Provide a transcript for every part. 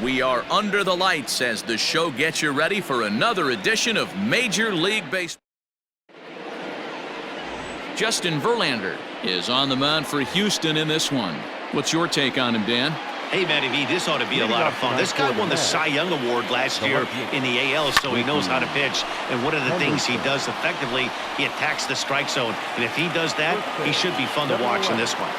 We are under the lights as the show gets you ready for another edition of Major League Baseball. Justin Verlander is on the mound for Houston in this one. What's your take on him, Dan? Hey, Matty V, this ought to be a lot of fun. This guy won the Cy Young Award last year in the AL, so he knows how to pitch. And one of the things he does effectively, he attacks the strike zone. And if he does that, he should be fun to watch in this one.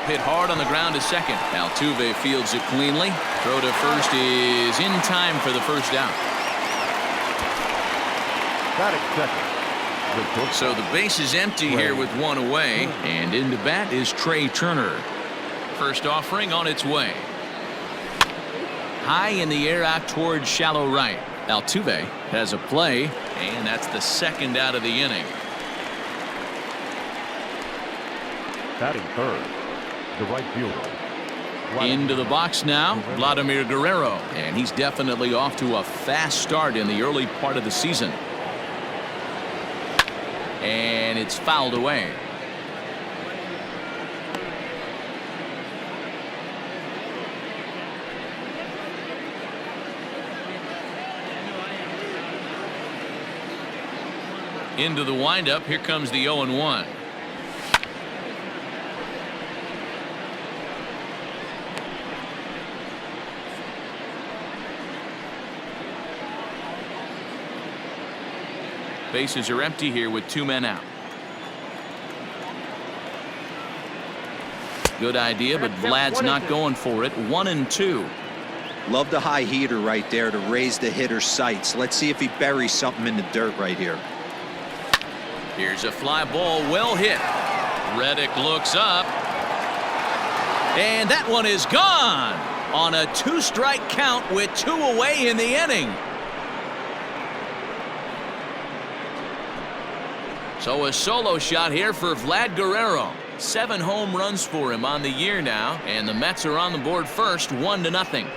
Hit hard on the ground to second. Altuve fields it cleanly. Throw to first is in time for the first down. So the base is empty here with one away, and into bat is Trey Turner. First offering on its way. High in the air out towards shallow right. Altuve has a play, and that's the second out of the inning. Batting third, the right fielder. Into the box now, Vladimir Guerrero, and he's definitely off to a fast start in the early part of the season. And it's fouled away. Into the windup, here comes the 0-1. Bases are empty here with two men out. Good idea, but Vlad's not going for it. 1-2. Love the high heater right there to raise the hitter's sights. Let's see if he buries something in the dirt right here. Here's a fly ball, well hit. Reddick looks up. And that one is gone on a two-strike count with two away in the inning. So a solo shot here for Vlad Guerrero. 7 home runs for him on the year now, and the Mets are on the board first, 1-0.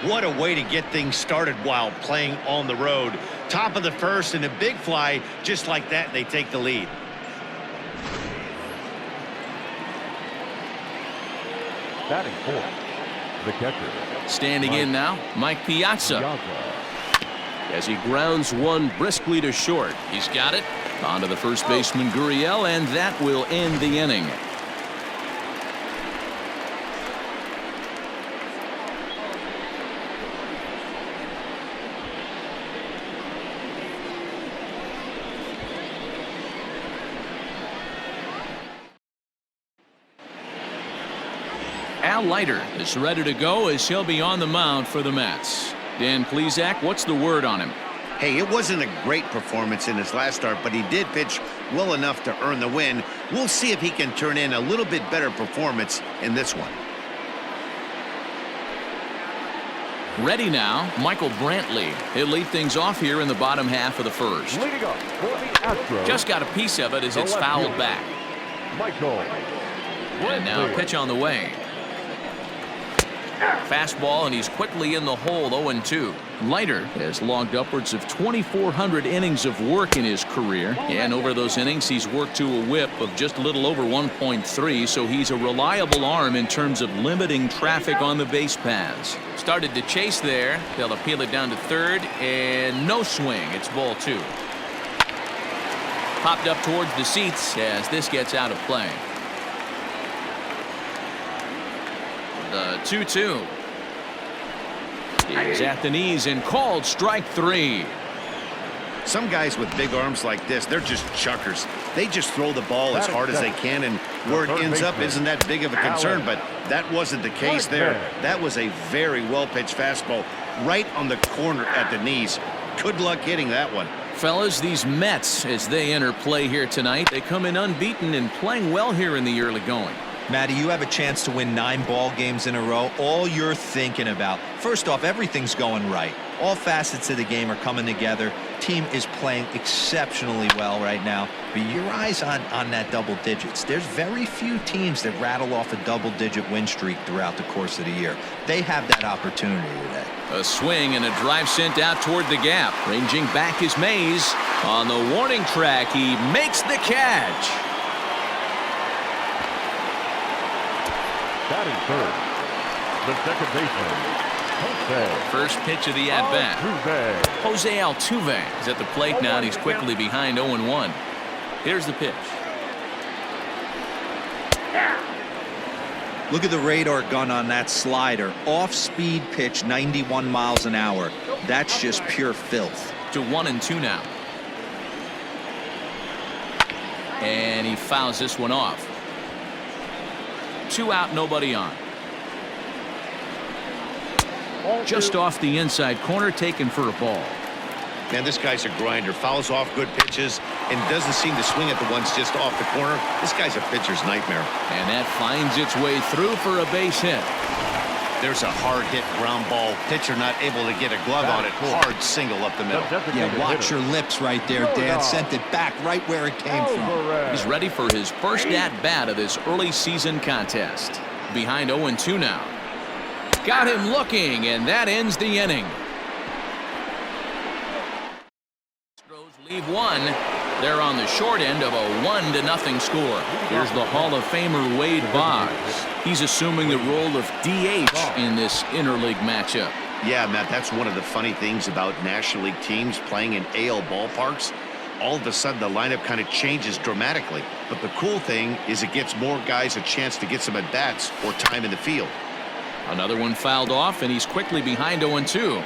What a way to get things started while playing on the road. Top of the first and a big fly just like that, and they take the lead. Batting fourth, the catcher. Standing in now, Mike Piazza. As he grounds one briskly to short. He's got it. On to the first baseman, Gurriel, and that will end the inning. Al Leiter is ready to go as he'll be on the mound for the Mets. Dan Plesac, what's the word on him? Hey, it wasn't a great performance in his last start, but he did pitch well enough to earn the win. We'll see if he can turn in a little bit better performance in this one. Ready now, Michael Brantley. He'll lead things off here in the bottom half of the first. Leading up for the Astros. Just got a piece of it as it's fouled back. Michael. And now a pitch on the way. Fastball, and he's quickly in the hole. 0-2. Leiter has logged upwards of 2,400 innings of work in his career, and over those innings he's worked to a whip of just a little over 1.3, so he's a reliable arm in terms of limiting traffic on the base paths. Started to chase there. They'll appeal it down to third, and no swing. It's ball 2. Popped up towards the seats as this gets out of play. The 2-2 is at the knees and called strike 3. Some guys with big arms like this, they're just chuckers. They just throw the ball as hard as they can, and where it ends up isn't that big of a concern, but that wasn't the case there. That was a very well-pitched fastball right on the corner at the knees. Good luck hitting that one. Fellas, these Mets, as they enter play here tonight, they come in unbeaten and playing well here in the early going. Matty, you have a chance to win 9 ball games in a row. All you're thinking about, first off, everything's going right. All facets of the game are coming together. Team is playing exceptionally well right now. But your eyes on that double digits. There's very few teams that rattle off a double-digit win streak throughout the course of the year. They have that opportunity today. A swing and a drive sent out toward the gap. Ranging back is Mays. On the warning track, he makes the catch. Batting third, the second baseman, Jose. First pitch of the at-bat. Jose Altuve is at the plate now, and he's quickly behind 0-1. Here's the pitch. Look at the radar gun on that slider. Off-speed pitch, 91 miles an hour. That's just pure filth. To 1-2 now. And he fouls this one off. 2 out, nobody on. Just off the inside corner, taken for a ball. Man, this guy's a grinder. Fouls off good pitches and doesn't seem to swing at the ones just off the corner. This guy's a pitcher's nightmare. And that finds its way through for a base hit. There's a hard hit ground ball. Pitcher not able to get a glove on it. Hard single up the middle. Yeah, watch your lips right there, Dan. Sent it back right where it came from. He's ready for his first at-bat of this early season contest. Behind 0-2 now. Got him looking, and that ends the inning. Leave one. They're on the short end of a 1-0 score. Here's the Hall of Famer Wade Boggs. He's assuming the role of DH in this interleague matchup. Yeah, Matt, that's one of the funny things about National League teams playing in AL ballparks. All of a sudden, the lineup kind of changes dramatically. But the cool thing is it gets more guys a chance to get some at-bats or time in the field. Another one fouled off, and he's quickly behind 0-2.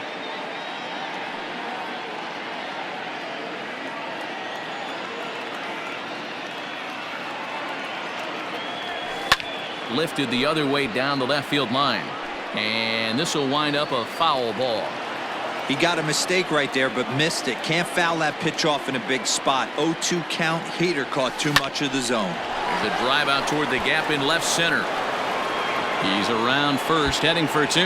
Lifted the other way down the left field line. And this will wind up a foul ball. He got a mistake right there, but missed it. Can't foul that pitch off in a big spot. 0-2 count. Heater caught too much of the zone. There's a drive out toward the gap in left center. He's around first, heading for 2.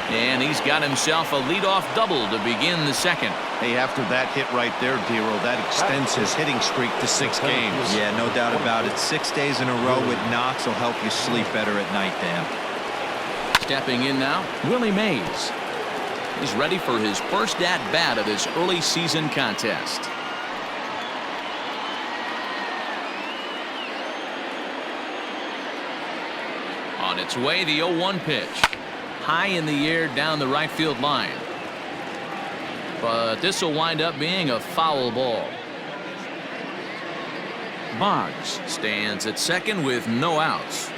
And he's got himself a leadoff double to begin the second. Hey, after that hit right there, Dero, that extends his hitting streak to 6 games. Yeah, no doubt about it. 6 days in a row with knocks will help you sleep better at night, Dan. Stepping in now, Willie Mays. He's ready for his first at-bat of this early season contest. On its way, the 0-1 pitch. High in the air down the right field line. But this will wind up being a foul ball. Boggs stands at second with no outs.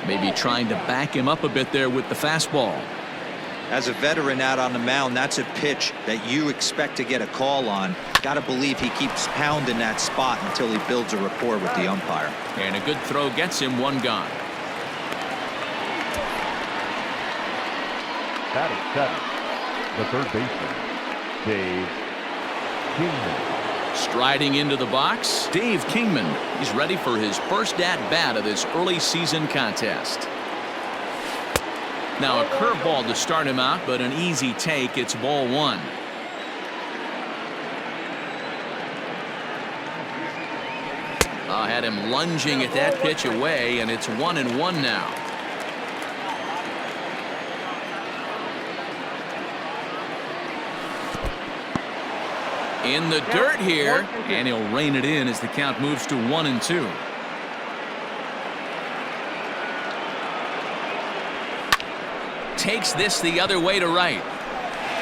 Maybe trying to back him up a bit there with the fastball. As a veteran out on the mound, that's a pitch that you expect to get a call on. Got to believe he keeps pounding that spot until he builds a rapport with the umpire. And a good throw gets him 1 gone. Batting seven, the third baseman, Dave Kingman. Striding into the box, Dave Kingman. He's ready for his first at-bat of this early season contest. Now a curveball to start him out, but an easy take. It's ball 1. Had him lunging at that pitch away, and it's 1-1 now. In the dirt here, and he'll rein it in as the count moves to 1-2. Takes this the other way to right,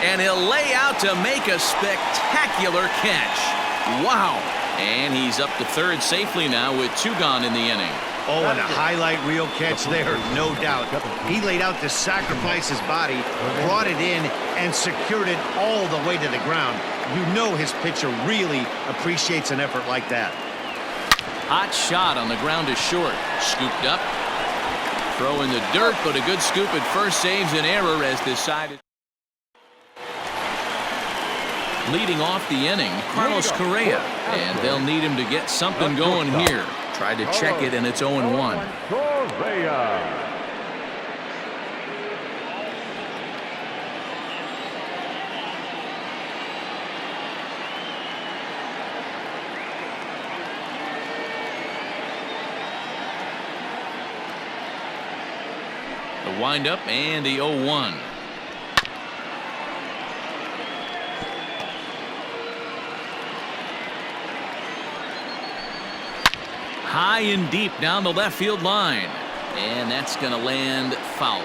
and he'll lay out to make a spectacular catch. Wow. And he's up to third safely now with 2 gone in the inning. Oh, and a highlight reel catch there, no doubt. He laid out to sacrifice his body, brought it in, and secured it all the way to the ground. You know his pitcher really appreciates an effort like that. Hot shot on the ground is short. Scooped up. Throw in the dirt, but a good scoop at first saves an error as decided. Leading off the inning, Carlos Correa, and they'll need him to get something going here. Tried to check it, and it's 0-1. Correa. The windup and the 0-1. High and deep down the left field line. And that's going to land foul.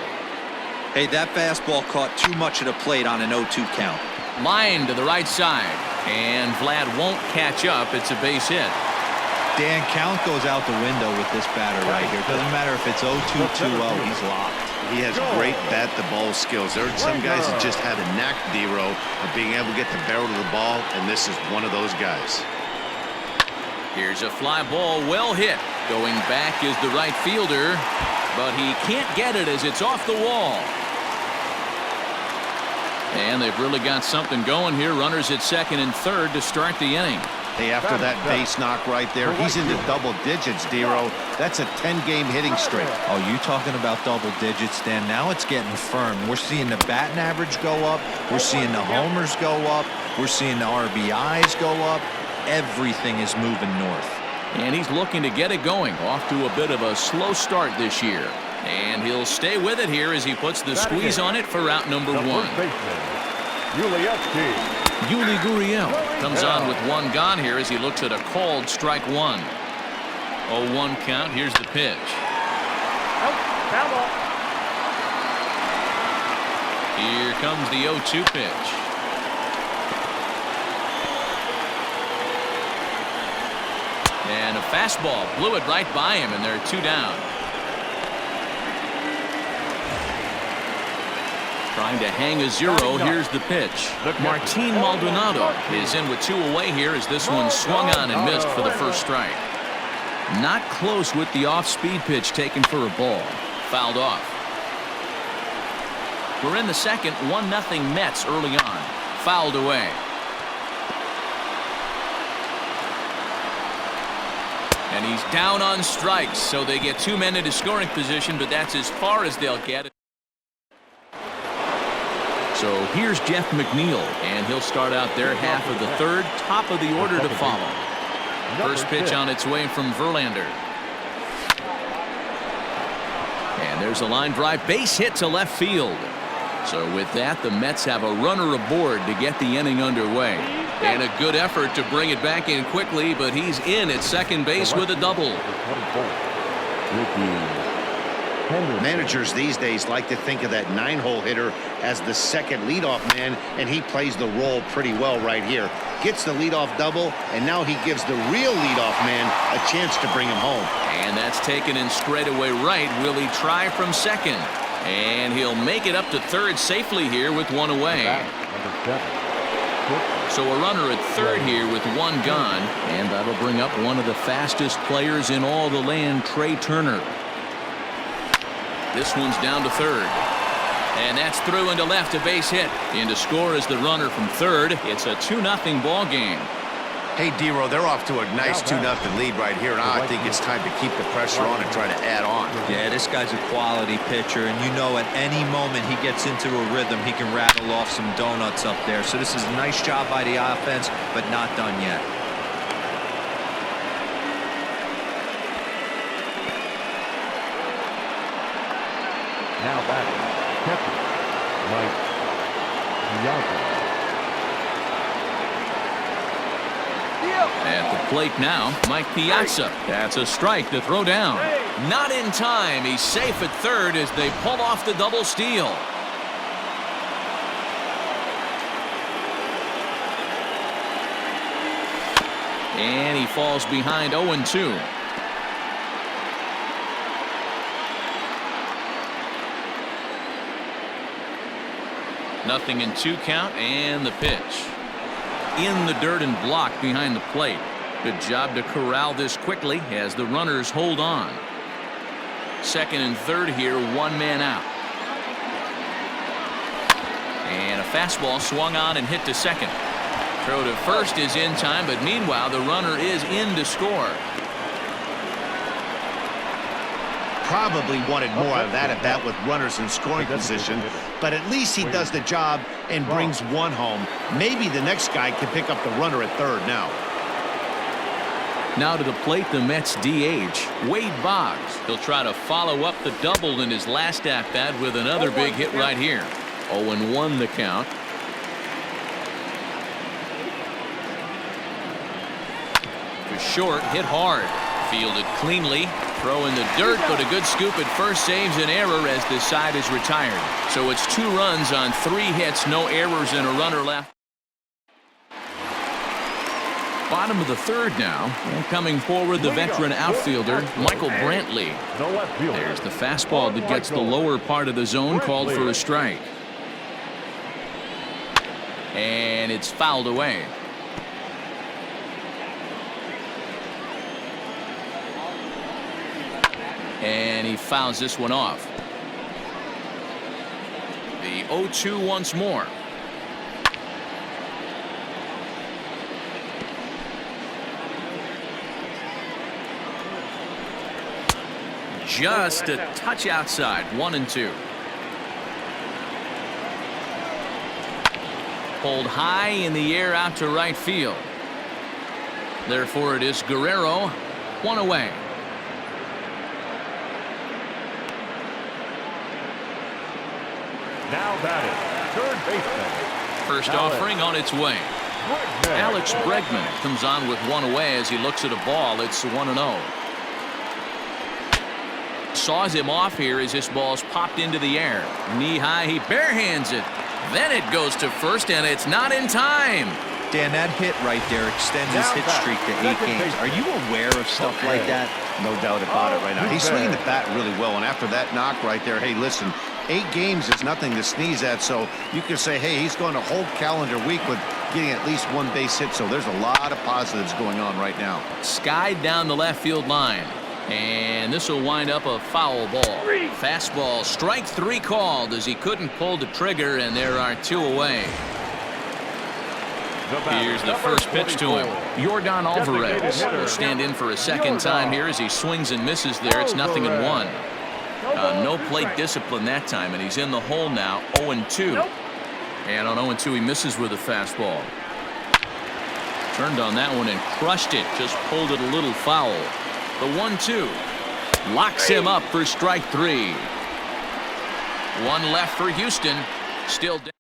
Hey, that fastball caught too much of the plate on an 0-2 count. Line to the right side. And Vlad won't catch up. It's a base hit. Dan, count goes out the window with this batter right here. Doesn't matter if it's 0-2, 2-0. He's locked. He has great bat-to-ball skills. There are some guys that just have a knack, D-Row, of being able to get the barrel of the ball, and this is one of those guys. Here's a fly ball, well hit. Going back is the right fielder, but he can't get it as it's off the wall. And they've really got something going here. Runners at second and third to start the inning. Hey, after that base knock right there, he's into double digits, D-Row. That's a 10-game hitting streak. Oh, you talking about double digits, Dan? Now it's getting firm. We're seeing the batting average go up. We're seeing the homers go up. We're seeing the RBIs go up. Everything is moving north. And he's looking to get it going. Off to a bit of a slow start this year. And he'll stay with it here as he puts the squeeze on it for out number one. Yuli Gurriel comes on with one gone here as he looks at a called strike one. 0-1 count. Here's the pitch. Here comes the 0-2 pitch. And a fastball blew it right by him, and they're two down. Trying to hang a zero. Here's the pitch. Martin Maldonado is in with two away here as this one swung on and missed for the first strike. Not close with the off-speed pitch taken for a ball. Fouled off. We're in the second. 1-0 Mets early on. Fouled away. And he's down on strikes, so they get two men into scoring position, but that's as far as they'll get. So here's Jeff McNeil, and he'll start out their half of the third, top of the order to follow. First pitch on its way from Verlander. And there's a line drive, base hit to left field. So with that, the Mets have a runner aboard to get the inning underway. And a good effort to bring it back in quickly, but he's in at second base with a double. Managers these days like to think of that 9-hole hitter as the second leadoff man, and he plays the role pretty well right here. Gets the leadoff double, and now he gives the real leadoff man a chance to bring him home. And that's taken in straightaway right. Will he try from second? And he'll make it up to third safely here with one away. So a runner at third here with one gone, and that'll bring up one of the fastest players in all the land, Trey Turner. This one's down to third. And that's through into left, a base hit. In to score is the runner from third. It's a 2-0 ball game. Hey, D-Row, they're off to a nice 2-0 lead right here. Now I think it's time to keep the pressure on and try to add on. Yeah, this guy's a quality pitcher, and you know at any moment he gets into a rhythm, he can rattle off some donuts up there. So this is a nice job by the offense, but not done yet. Now back, catcher, Mike Piazza. At the plate now, Mike Piazza. That's a strike to throw down. Not in time. He's safe at third as they pull off the double steal. And he falls behind 0-2. Nothing in 2 count, and the pitch. In the dirt and blocked behind the plate. Good job to corral this quickly as the runners hold on. Second and third here, one man out. And a fastball swung on and hit to second. Throw to first is in time, but meanwhile the runner is in to score. Probably wanted more of that at bat with runners in scoring position, but at least he does the job and brings one home. Maybe the next guy can pick up the runner at third now. Now to the plate, the Mets DH, Wade Boggs. He'll try to follow up the double in his last at-bat with another big hit right here. 0-1 the count. To short, hit hard. Fielded cleanly. Throw in the dirt, but a good scoop at first saves an error as this side is retired. So it's 2 runs on 3 hits, no errors, and a runner left. Bottom of the 3rd now. And coming forward, the veteran outfielder, Michael Brantley. There's the fastball that gets the lower part of the zone, called for a strike. And it's fouled away. And he fouls this one off. The 0-2 once more. Just a touch outside. 1-2. Pulled high in the air out to right field. Therefore it is Guerrero. 1 away. Now batting, 3rd baseman. First offering on its way. Alex Bregman comes on with 1 away as he looks at a ball. It's 1-0. Saws him off here as this ball's popped into the air. Knee high, he barehands it. Then it goes to first, and it's not in time. Dan, that hit right there extends his hit streak to 8 games. Are you aware of stuff like that? No doubt about it right now. He's swinging the bat really well, and after that knock right there, hey, listen, 8 games is nothing to sneeze at, so you can say, hey, he's going a whole calendar week with getting at least 1 base hit, so there's a lot of positives going on right now. Skied down the left field line. And this will wind up a foul ball. Fastball, strike 3 called as he couldn't pull the trigger, and there are 2 away. Here's the first pitch to him. Yordan Alvarez will stand in for a second time here as he swings and misses there. It's 0-1. No plate discipline that time, and he's in the hole now. 0-2. And on 0-2 he misses with a fastball. Turned on that one and crushed it. Just pulled it a little foul. The 1-2 locks him up for strike 3. 1 left for Houston. Still down.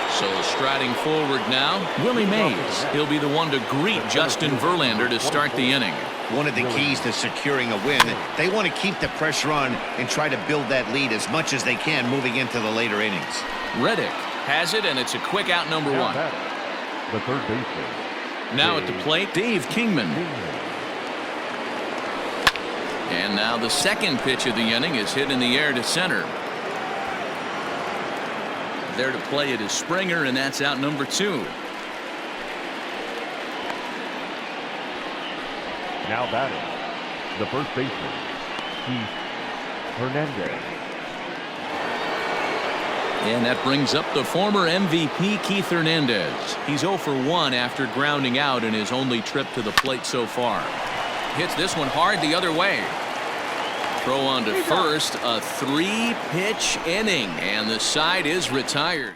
So striding forward now, Willie Mays. He'll be the one to greet Justin Verlander to start the inning. One of the keys to securing a win, they want to keep the pressure on and try to build that lead as much as they can moving into the later innings. Reddick has it, and it's a quick out, number 1. The 3rd baseman. Now at the plate, Dave Kingman. And now the second pitch of the inning is hit in the air to center. There to play it is Springer, and that's out number 2. Now batting, the 1st baseman, Keith Hernandez. And that brings up the former MVP Keith Hernandez. He's 0 for 1 after grounding out in his only trip to the plate so far. Hits this one hard the other way. Throw on to first, a 3-pitch inning, and the side is retired.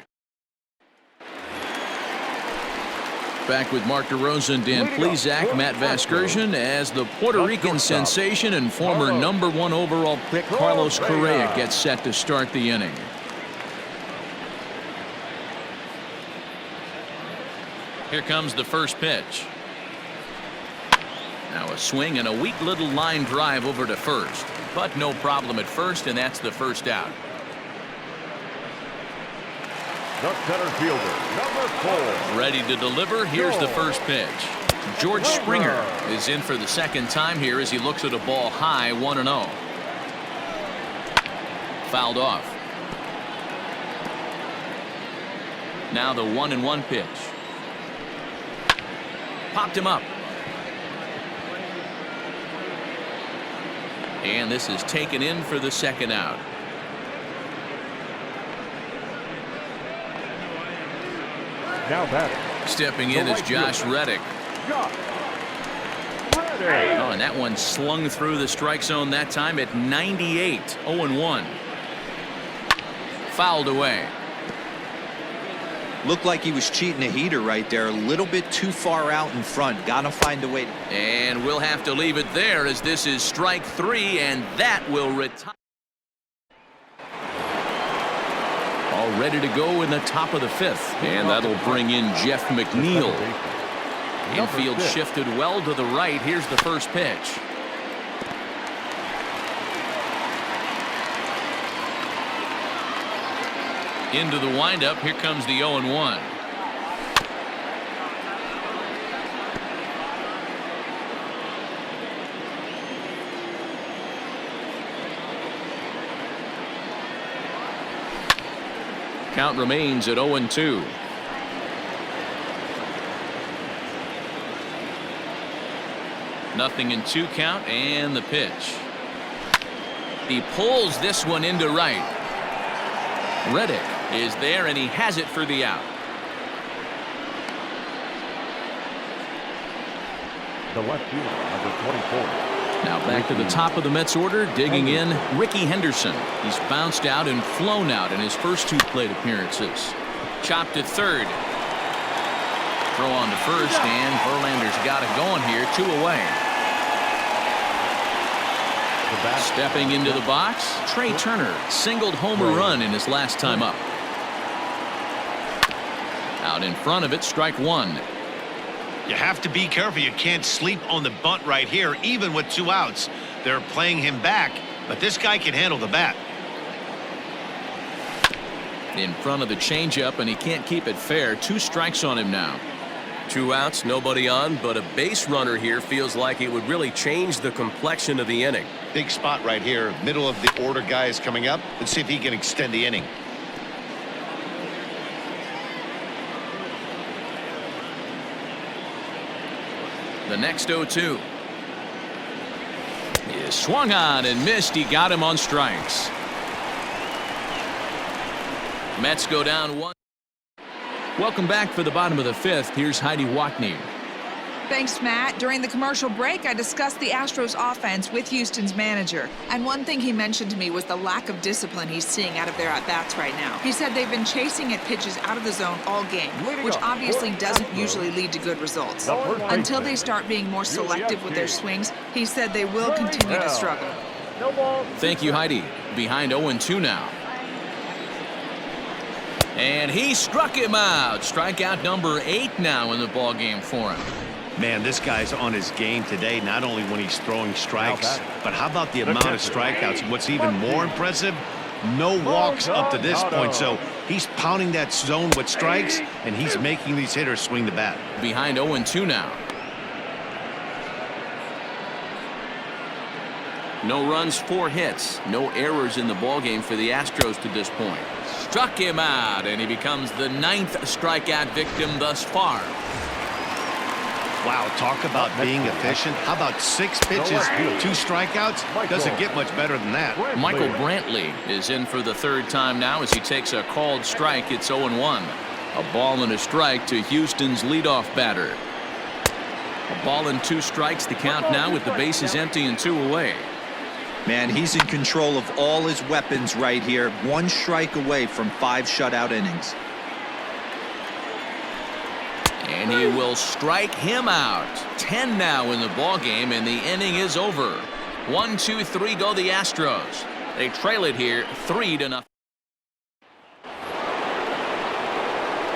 Back with Mark DeRosa and Dan Plesac, Matt Vasgersian, as the Puerto Rican sensation and former number 1 overall pick Carlos Correa gets set to start the inning. Here comes the first pitch. Now a swing and a weak little line drive over to first, but no problem at first, and that's the first out. The center fielder, number 4. Ready to deliver. Here's the first pitch. George Springer is in for the second time here as he looks at a ball high. 1-0. Fouled off. Now the 1-1 pitch. Popped him up. And this is taken in for the second out. Now batting. Stepping in is Josh Reddick. Oh, and that one slung through the strike zone that time at 98. 0-1. Fouled away. Looked like he was cheating a heater right there. A little bit too far out in front. Gotta find a way. And we'll have to leave it there as this is strike 3, and that will retire. All ready to go in the top of the 5th. And that'll bring in Jeff McNeil. Infield shifted well to the right. Here's the first pitch. Into the windup. Here comes the 0-1. Count remains at 0-2. Nothing in 2 count, and the pitch. He pulls this one into right. Reddick is there, and he has it for the out. The left fielder, number 24. Now back to the top of the Mets order, digging in, Ricky Henderson. He's bounced out and flown out in his first 2 plate appearances. Chopped at third. Throw on to first, and Verlander's got it going here, 2 away. Stepping into the box, Trey Turner singled home a run in his last time up. Out in front of it, strike 1. You have to be careful. You can't sleep on the bunt right here, even with 2 outs. They're playing him back, but this guy can handle the bat. In front of the changeup, and he can't keep it fair. 2 strikes on him now. 2 outs, nobody on, but a base runner here feels like it would really change the complexion of the inning. Big spot right here. Middle of the order guy is coming up. Let's see if he can extend the inning. The next 0-2. He swung on and missed. He got him on strikes. Mets go down 1. Welcome back for the bottom of the 5th. Here's Heidi Watney. Thanks, Matt. During the commercial break, I discussed the Astros offense with Houston's manager. And one thing he mentioned to me was the lack of discipline he's seeing out of their at-bats right now. He said they've been chasing at pitches out of the zone all game, which obviously doesn't usually lead to good results. Until they start being more selective with their swings, he said they will continue to struggle. Thank you, Heidi. Behind 0-2 now. And he struck him out. Strikeout number 8 now in the ballgame for him. Man, this guy's on his game today, not only when he's throwing strikes, but how about the amount of strikeouts? What's even more impressive, no walks up to this point. So he's pounding that zone with strikes, and he's making these hitters swing the bat. Behind 0-2 now. No runs, 4 hits. No errors in the ballgame for the Astros to this point. Struck him out, and he becomes the 9th strikeout victim thus far. Wow, talk about being efficient. How about 6 pitches, 2 strikeouts? Doesn't get much better than that. Michael Brantley is in for the 3rd time now as he takes a called strike. It's 0-1. A ball and a strike to Houston's leadoff batter. A ball and 2 strikes the count now with the bases empty and 2 away. Man, he's in control of all his weapons right here. 1 strike away from 5 shutout innings. And he will strike him out. 10 now in the ballgame, and the inning is over. 1, 2, 3 go the Astros. They trail it here 3-0.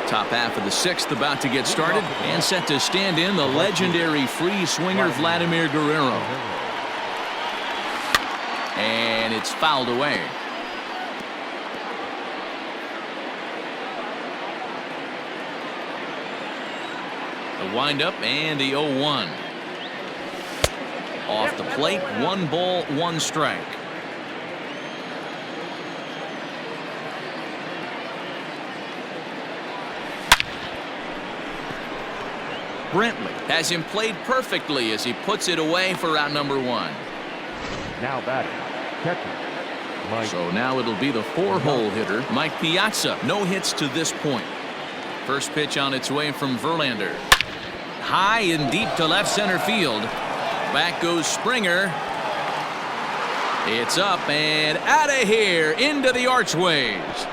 Top half of the 6th about to get started, and set to stand in the legendary free swinger Vladimir Guerrero. And it's fouled away. The windup and the 0-1. Off the plate, 1 ball, 1 strike. Brantley has him played perfectly as he puts it away for out number 1. Now batting, catcher. So now it'll be the 4-hole hitter, Mike Piazza. No hits to this point. First pitch on its way from Verlander. High and deep to left center field. Back goes Springer. It's up and out of here into the archways.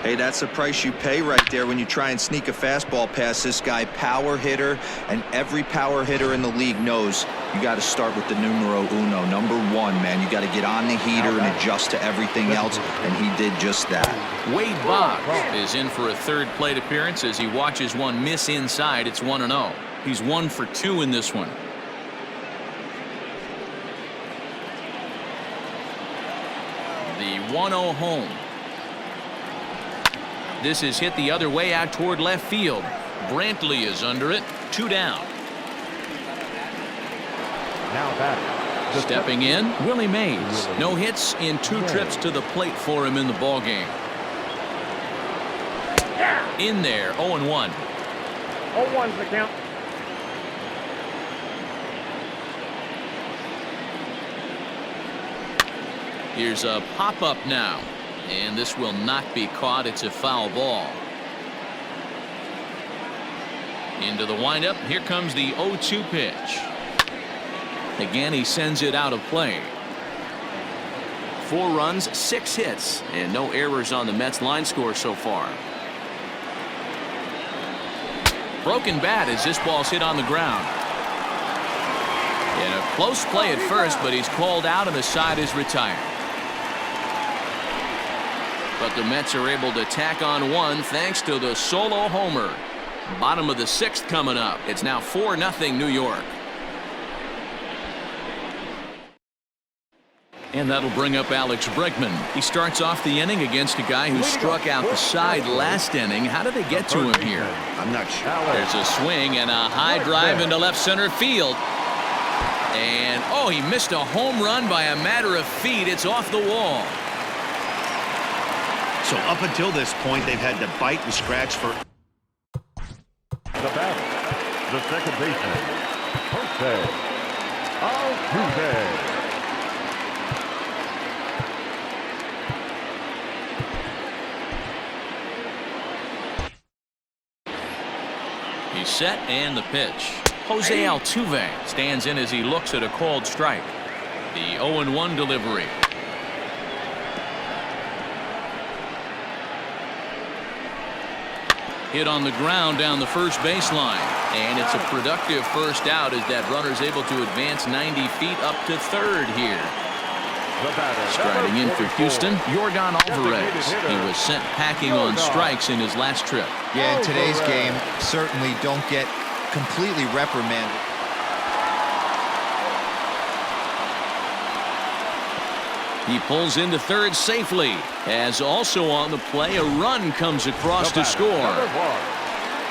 Hey, that's the price you pay right there when you try and sneak a fastball past this guy. Power hitter, and every power hitter in the league knows you got to start with the numero uno, number one, man. You got to get on the heater and adjust to everything else, and he did just that. Wade Boggs is in for a third plate appearance as he watches one miss inside. It's 1-0. He's 1 for 2 in this one. The 1-0 home. This is hit the other way out toward left field. Brantley is under it. 2 down. Now batting. Stepping in, Willie Mays. No hits in 2 trips to the plate for him in the ball game. In there, 0-1. 0-1's the count. Here's a pop-up now. And this will not be caught. It's a foul ball. Into the windup. Here comes the 0-2 pitch. Again, he sends it out of play. 4 runs, 6 hits, and no errors on the Mets line score so far. Broken bat as this ball's hit on the ground. In a close play at first, but he's called out and the side is retired. But the Mets are able to tack on 1 thanks to the solo homer. Bottom of the 6th coming up. It's now 4-0 New York. And that'll bring up Alex Bregman. He starts off the inning against a guy who struck out the side last inning. How did they get to him here? I'm not sure. There's a swing and a high drive into left center field. And, oh, he missed a home run by a matter of feet. It's off the wall. So up until this point, they've had to bite and scratch for. The batter, the second baseman, Jose Altuve. He's set and the pitch. Jose Altuve stands in as he looks at a called strike. The 0-1 delivery. Hit on the ground down the first baseline. And it's a productive first out as that runner's able to advance 90 feet up to third here. Striding in for Houston, Yordan Alvarez. He was sent packing on strikes in his last trip. Yeah, in today's game, certainly don't get completely reprimanded. He pulls into third safely, as also on the play a run comes across to score.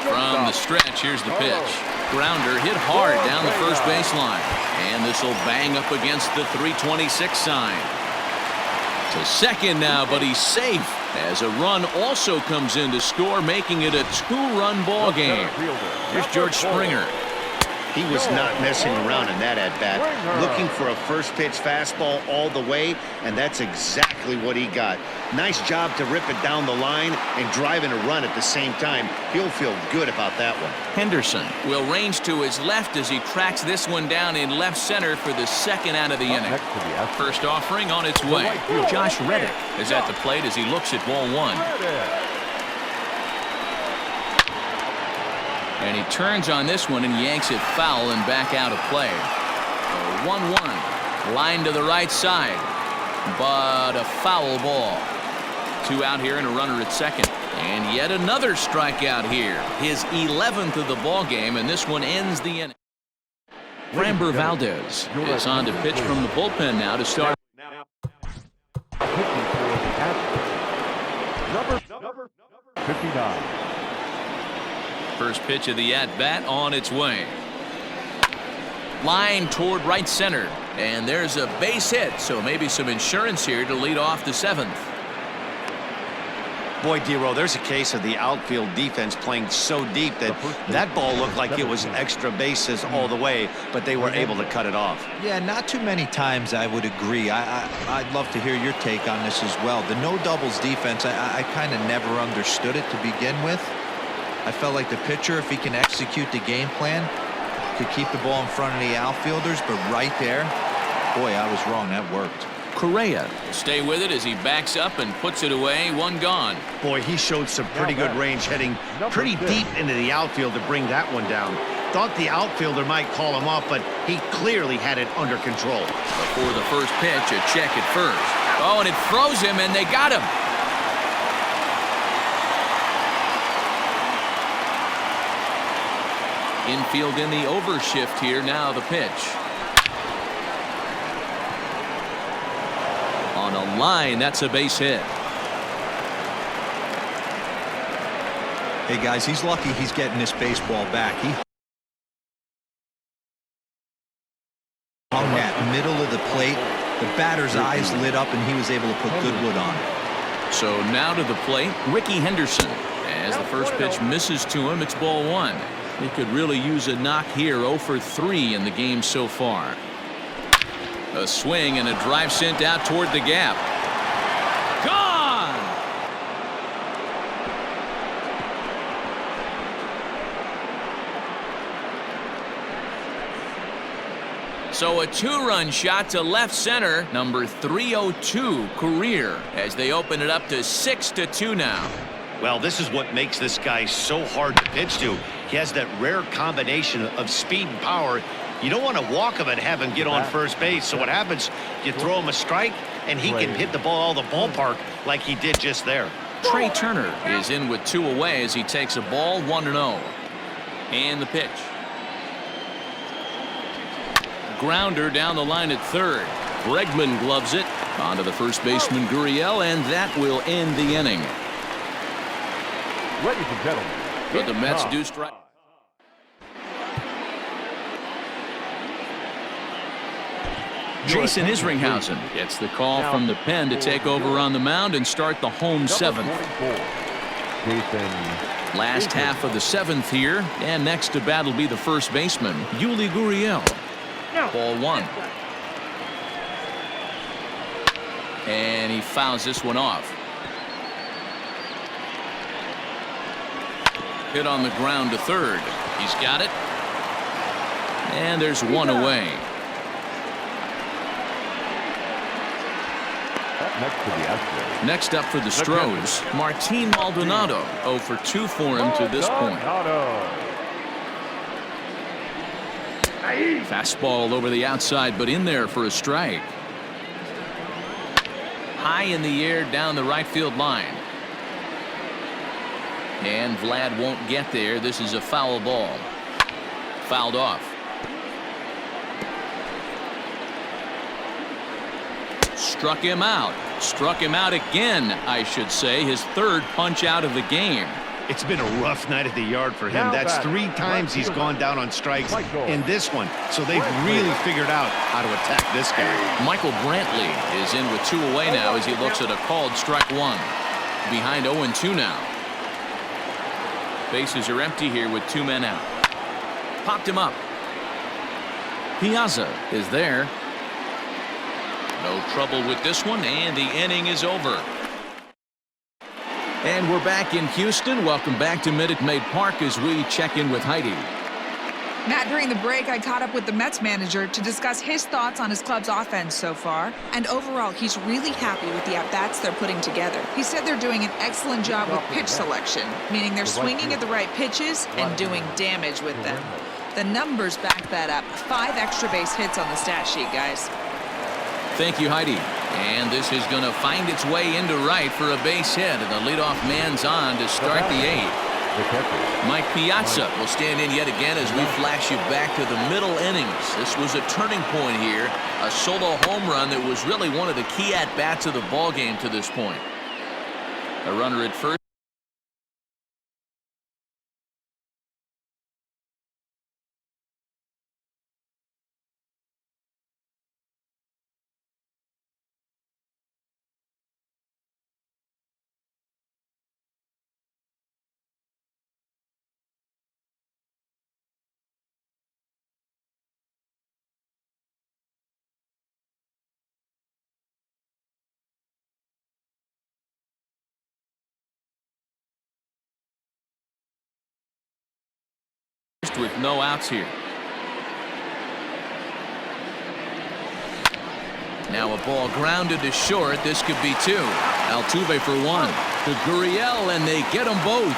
From the stretch, here's the pitch. Grounder hit hard down the first baseline, and this will bang up against the 326 sign. To second now, but he's safe as a run also comes in to score, making it a 2-run ball game. Here's George Springer. He was not messing around in that at-bat, looking for a first-pitch fastball all the way, and that's exactly what he got. Nice job to rip it down the line and drive in a run at the same time. He'll feel good about that one. Henderson will range to his left as he tracks this one down in left center for the second out of the inning. First offering on its way. Josh Reddick is at the plate as he looks at ball 1. And he turns on this one and yanks it foul and back out of play. 1-1. Line to the right side. But a foul ball. 2 out here and a runner at second. And yet another strikeout here. His 11th of the ball game, and this one ends the inning. Framber Valdez is on to pitch from the bullpen now to start. Number 59. First pitch of the at-bat on its way. Line toward right center. And there's a base hit, so maybe some insurance here to lead off the 7th. Boy, D-Row, there's a case of the outfield defense playing so deep that ball looked like it was extra bases all the way, but they were able to cut it off. Yeah, not too many times I would agree. I'd love to hear your take on this as well. The no doubles defense, I kind of never understood it to begin with. I felt like the pitcher, if he can execute the game plan, could keep the ball in front of the outfielders, but right there, boy, I was wrong. That worked. Correa will stay with it as he backs up and puts it away. 1 gone. Boy, he showed some pretty good range heading pretty deep into the outfield to bring that one down. Thought the outfielder might call him off, but he clearly had it under control. Before the first pitch, a check at first. Oh, and it froze him, and they got him. Infield in the overshift here. Now the pitch. On a line, that's a base hit. Hey, guys, he's lucky he's getting this baseball back. He hung that middle of the plate. The batter's eyes lit up, and he was able to put good wood on it. So now to the plate, Ricky Henderson. As the first pitch misses to him, it's ball one. He could really use a knock here. 0 for 3 in the game so far. A swing and a drive sent out toward the gap. Gone! So a 2-run shot to left center, number 302 career, as they open it up to 6-2 now. Well, this is what makes this guy so hard to pitch to. He has that rare combination of speed and power. You don't want to walk him and have him get on first base. So what happens, you throw him a strike, and he can hit the ball out of the ballpark like he did just there. Trey Turner is in with 2 away as he takes a ball 1-0. And the pitch. Grounder down the line at third. Bregman gloves it. On to the first baseman, Gurriel, and that will end the inning. Ladies and gentlemen, But the Mets do strike. Jason Isringhausen gets the call from the pen to take over on the mound and start the home 7th. Last half of the 7th here, and next to bat will be the first baseman, Yuli Gurriel. Ball 1. And he fouls this one off. Hit on the ground to third. He's got it. And there's 1 away. Next up for the Stros, Martin Maldonado. 0 for 2 for him to this point. Fastball over the outside, but in there for a strike. High in the air down the right field line. And Vlad won't get there. This is a foul ball. Fouled off. Struck him out. Struck him out again, I should say. His 3rd punch out of the game. It's been a rough night at the yard for him. That's 3 times he's gone down on strikes in this one. So they've really figured out how to attack this guy. Michael Brantley is in with 2 away now as he looks at a called strike 1. Behind 0-2 now. Bases are empty here with 2 men out. Popped him up. Piazza is there. No trouble with this one, and the inning is over. And we're back in Houston. Welcome back to Minute Maid Park as we check in with Heidi. Matt, during the break, I caught up with the Mets manager to discuss his thoughts on his club's offense so far. And overall, he's really happy with the at-bats they're putting together. He said they're doing an excellent job with pitch selection, meaning they're swinging at the right pitches and doing damage with them. The numbers back that up. 5 extra base hits on the stat sheet, guys. Thank you, Heidi. And this is going to find its way into right for a base hit. And the leadoff man's on to start the 8th. Mike Piazza will stand in yet again as we flash you back to the middle innings. This was a turning point here. A solo home run that was really one of the key at-bats of the ball game to this point. A runner at first. With no outs here. Now a ball grounded to short. This could be 2. Altuve for 1 to Gurriel, and they get them both.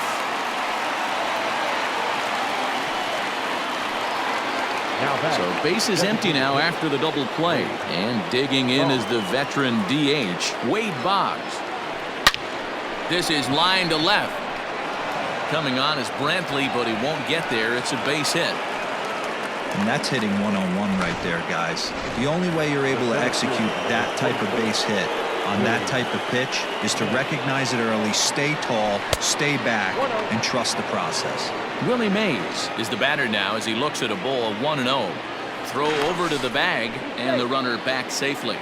So base is empty now after the double play. And digging in is the veteran DH, Wade Boggs. This is line to left. Coming on is Brantley, but he won't get there. It's a base hit. And that's hitting one-on-one right there, guys. The only way you're able to execute that type of base hit on that type of pitch is to recognize it early, stay tall, stay back, and trust the process. Willie Mays Is the batter now as he looks at a ball of 1-0. throw over to the bag, and the runner back safely.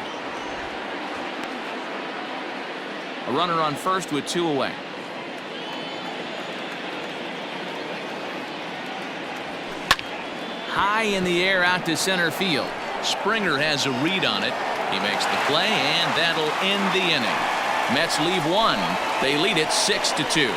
A runner on first with 2 away. High in the air out to center field. Springer has a read on it. He makes the play, and that'll end the inning. Mets leave 1. They lead it 6-2.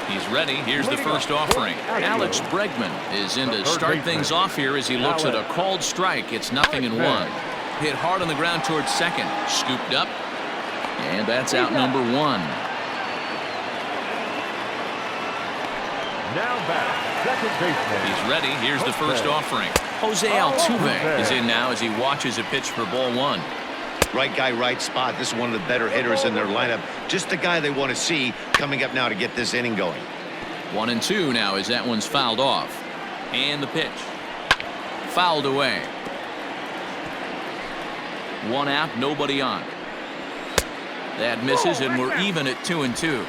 He's ready. Here's the first offering. Alex Bregman is in to start things off here as he looks at a called strike. It's 0-1. Hit hard on the ground towards second. Scooped up. And that's out number 1. Now back, second baseman. He's ready. Here's the first offering. Jose Altuve is in now as he watches a pitch for ball 1. Right guy, right spot. This is one of the better hitters in their lineup. Just the guy they want to see coming up now to get this inning going. 1-2 now as that one's fouled off. And the pitch. Fouled away. 1 out, nobody on. That misses, and we're even at 2-2.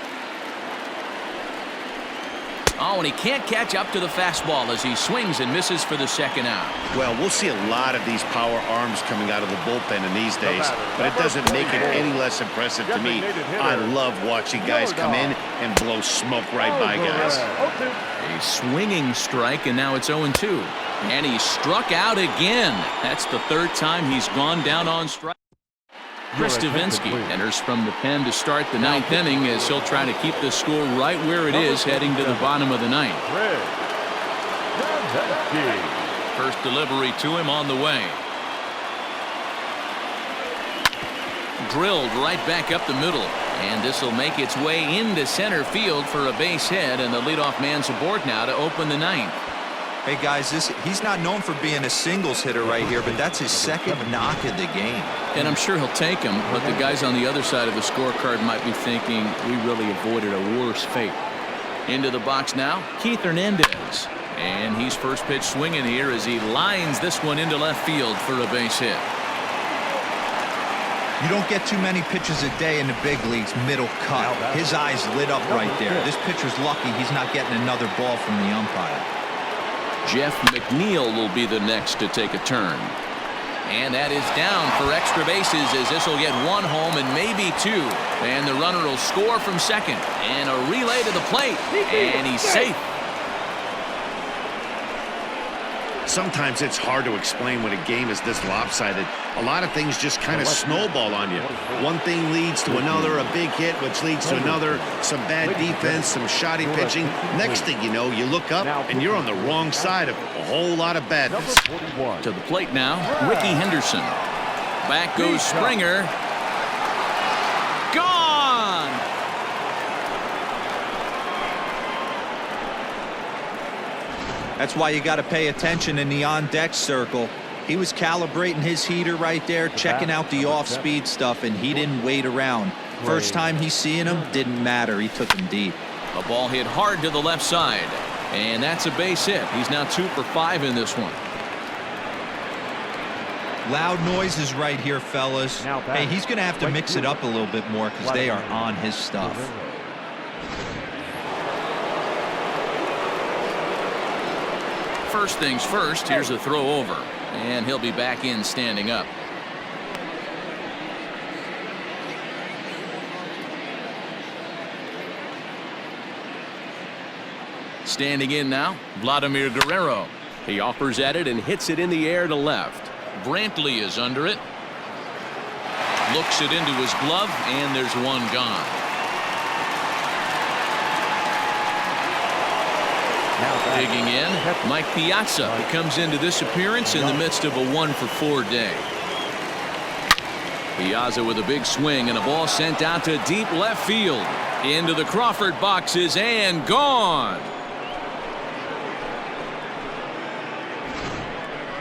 Oh, and he can't catch up to the fastball as he swings and misses for the second out. Well, we'll see a lot of these power arms coming out of the bullpen in these days, but it doesn't make it any less impressive to me. I love watching guys come in and blow smoke right by guys. A swinging strike, and now it's 0-2. And he struck out again. That's the 3rd time he's gone down on strike. Chris Stavinsky enters from the pen to start the 9th inning as he'll try to keep the score right where it is heading to the bottom of the 9th. First delivery to him on the way. Drilled right back up the middle, and this will make its way into center field for a base hit, and the leadoff man's aboard now to open the 9th. Hey, guys, he's not known for being a singles hitter right here, but that's his 2nd knock of the game. And I'm sure he'll take him, but the guys on the other side of the scorecard might be thinking we really avoided a worse fate. Into the box now, Keith Hernandez. And he's first pitch swinging here as he lines this one into left field for a base hit. You don't get too many pitches a day in the big leagues middle cut. His eyes lit up right there. This pitcher's lucky he's not getting another ball from the umpire. Jeff McNeil will be the next to take a turn. And that is down for extra bases as this will get 1 home and maybe 2. And the runner will score from second. And a relay to the plate. And he's safe. Sometimes it's hard to explain when a game is this lopsided. A lot of things just kind of snowball on you. One thing leads to another, a big hit, which leads to another, some bad defense, some shoddy pitching. Next thing you know, you look up and you're on the wrong side of a whole lot of badness. To the plate now, Ricky Henderson. Back goes Springer. Gone! That's why you got to pay attention in the on-deck circle. He was calibrating his heater right there, checking out the off-speed stuff, and he didn't wait around. First time he's seeing him, didn't matter. He took him deep. A ball hit hard to the left side. And that's a base hit. He's now 2 for 5 in this one. Loud noises right here, fellas. Hey, he's going to have to mix it up a little bit more because they are on his stuff. First things first, here's a throw over. And he'll be back in standing up. Standing in now, Vladimir Guerrero. He offers at it and hits it in the air to left. Brantley is under it. Looks it into his glove, and there's one gone. Digging in, Mike Piazza, who comes into this appearance in the midst of a 1 for 4 day. Piazza with a big swing and a ball sent out to deep left field. Into the Crawford boxes and gone.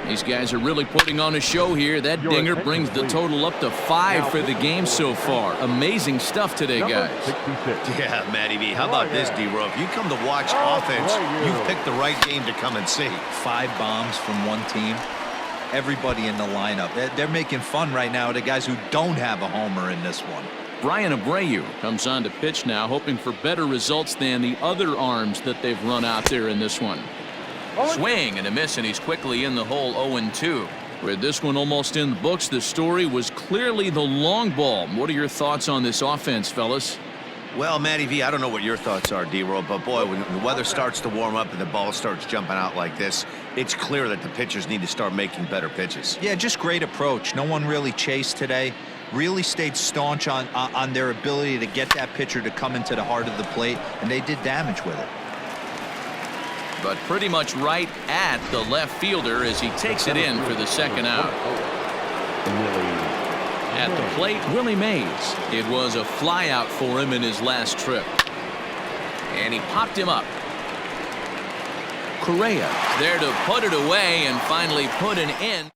These guys are really putting on a show here. That dinger brings the total up to 5 for the game so far. Amazing stuff today, guys. Yeah, Matty V. How about this, D-Row? If you come to watch offense, you've picked the right game to come and see. 5 bombs from one team. Everybody in the lineup. They're making fun right now of the guys who don't have a homer in this one. Brian Abreu comes on to pitch now, hoping for better results than the other arms that they've run out there in this one. Swing and a miss, and he's quickly in the hole. 0-2. With this one almost in the books, the story was clearly the long ball. What are your thoughts on this offense, fellas? Well, Matty V, I don't know what your thoughts are, D-Roll, but boy, when the weather starts to warm up and the ball starts jumping out like this, it's clear that the pitchers need to start making better pitches. Yeah, just great approach. No one really chased today. Really stayed staunch on their ability to get that pitcher to come into the heart of the plate, and they did damage with it. But pretty much right at the left fielder as he takes it in for the second out. At the plate, Willie Mays. It was a fly out for him in his last trip. And he popped him up. Correa there to put it away and finally put an end.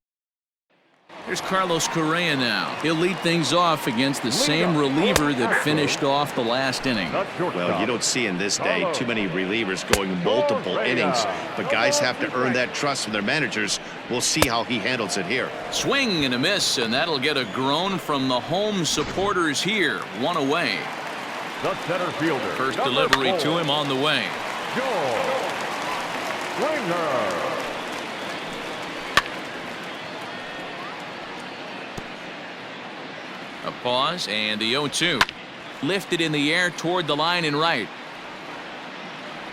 Here's Carlos Correa now. He'll lead things off against the same reliever that finished off the last inning. Well, you don't see in this day too many relievers going multiple innings, but guys have to earn that trust from their managers. We'll see how he handles it here. Swing and a miss, and that'll get a groan from the home supporters here. 1 away. The center fielder. First delivery to him on the way. Springer. A pause and the 0-2. Lifted in the air toward the line and right.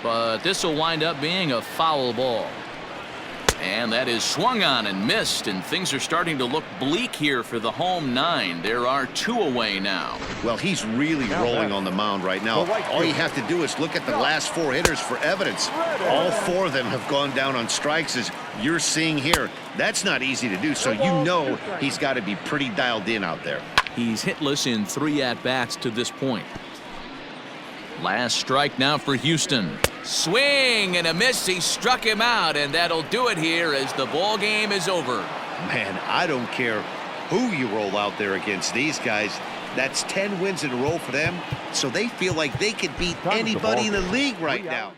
But this will wind up being a foul ball. And that is swung on and missed, and things are starting to look bleak here for the home 9. There are 2 away now. Well, he's really rolling on the mound right now. All you have to do is look at the last 4 hitters for evidence. All 4 of them have gone down on strikes, as you're seeing here. That's not easy to do, so you know he's got to be pretty dialed in out there. He's hitless in 3 at-bats to this point. Last strike now for Houston. Swing and a miss. He struck him out, and that'll do it here as the ball game is over. Man, I don't care who you roll out there against these guys. That's 10 wins in a row for them, so they feel like they could beat anybody in the league right now.